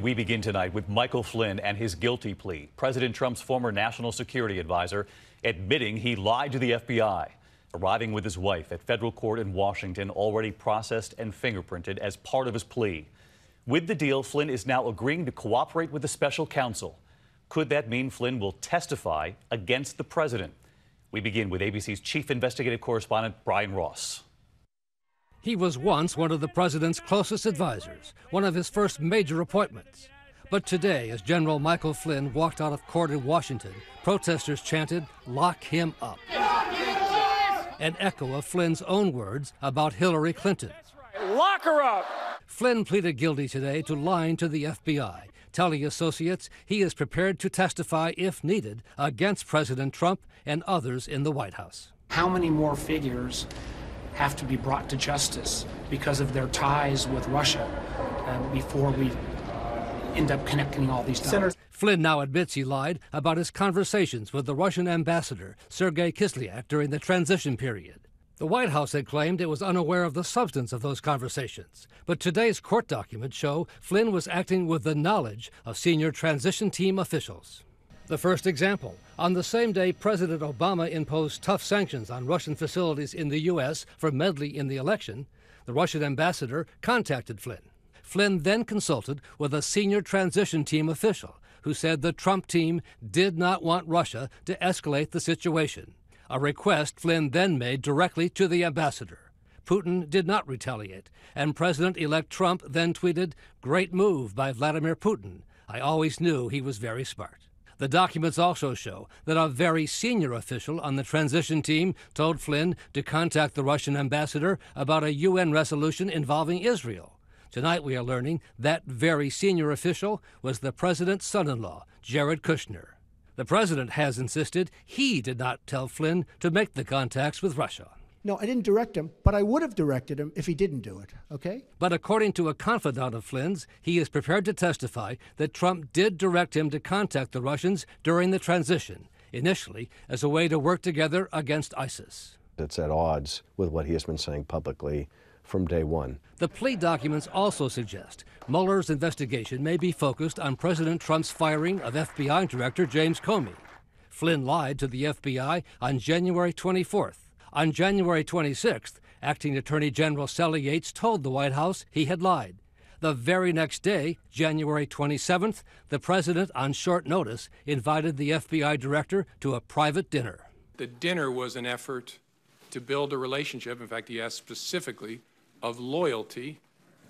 We begin tonight with Michael Flynn and his guilty plea. President Trump's former national security advisor admitting he lied to the FBI, arriving with his wife at federal court in Washington, already processed and fingerprinted as part of his plea. With the deal, Flynn is now agreeing to cooperate with the special counsel. Could that mean Flynn will testify against the president? We begin with ABC's chief investigative correspondent, Brian Ross. He was once one of the president's closest advisors, one of his first major appointments. But today, as General Michael Flynn walked out of court in Washington, protesters chanted, "Lock him up." An echo of Flynn's own words about Hillary Clinton. Lock her up! Flynn pleaded guilty today to lying to the FBI, telling associates he is prepared to testify, if needed, against President Trump and others in the White House. How many more figures have to be brought to justice because of their ties with Russia before we end up connecting all these dots? Flynn now admits he lied about his conversations with the Russian ambassador, Sergei Kislyak, during the transition period. The White House had claimed it was unaware of the substance of those conversations. But today's court documents show Flynn was acting with the knowledge of senior transition team officials. The first example, on the same day President Obama imposed tough sanctions on Russian facilities in the U.S. for meddling in the election, the Russian ambassador contacted Flynn. Flynn then consulted with a senior transition team official who said the Trump team did not want Russia to escalate the situation, a request Flynn then made directly to the ambassador. Putin did not retaliate, and President-elect Trump then tweeted, "Great move by Vladimir Putin. I always knew he was very smart." The documents also show that a very senior official on the transition team told Flynn to contact the Russian ambassador about a UN resolution involving Israel. Tonight we are learning that very senior official was the president's son-in-law, Jared Kushner. The president has insisted he did not tell Flynn to make the contacts with Russia. No, I didn't direct him, but I would have directed him if he didn't do it, okay? But according to a confidant of Flynn's, he is prepared to testify that Trump did direct him to contact the Russians during the transition, initially as a way to work together against ISIS. It's at odds with what he has been saying publicly from day one. The plea documents also suggest Mueller's investigation may be focused on President Trump's firing of FBI Director James Comey. Flynn lied to the FBI on January 24th. On January 26th, Acting Attorney General Sally Yates told the White House he had lied. The very next day, January 27th, the president, on short notice, invited the FBI director to a private dinner. The dinner was an effort to build a relationship. In fact, he asked specifically of loyalty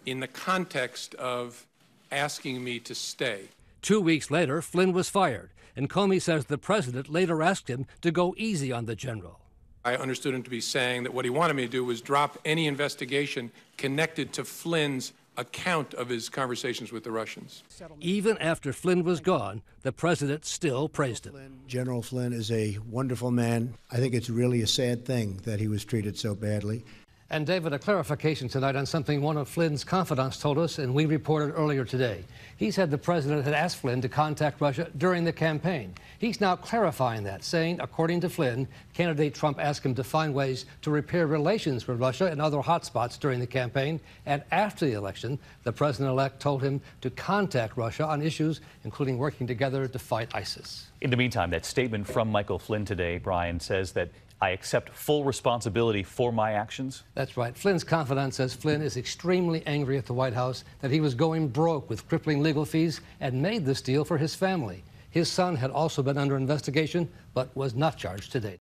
in the context of asking me to stay. 2 weeks later, Flynn was fired, and Comey says the president later asked him to go easy on the general. I understood him to be saying that what he wanted me to do was drop any investigation connected to Flynn's account of his conversations with the Russians. Even after Flynn was gone, the president still praised him. General Flynn is a wonderful man. I think it's really a sad thing that he was treated so badly. And David, a clarification tonight on something one of Flynn's confidants told us, and we reported earlier today. He said the president had asked Flynn to contact Russia during the campaign. He's now clarifying that, saying, according to Flynn, candidate Trump asked him to find ways to repair relations with Russia and other hotspots during the campaign. And after the election, the president-elect told him to contact Russia on issues, including working together to fight ISIS. In the meantime, that statement from Michael Flynn today, Brian, says that I accept full responsibility for my actions. That's right. Flynn's confidant says Flynn is extremely angry at the White House that he was going broke with crippling legal fees and made this deal for his family. His son had also been under investigation, but was not charged to date.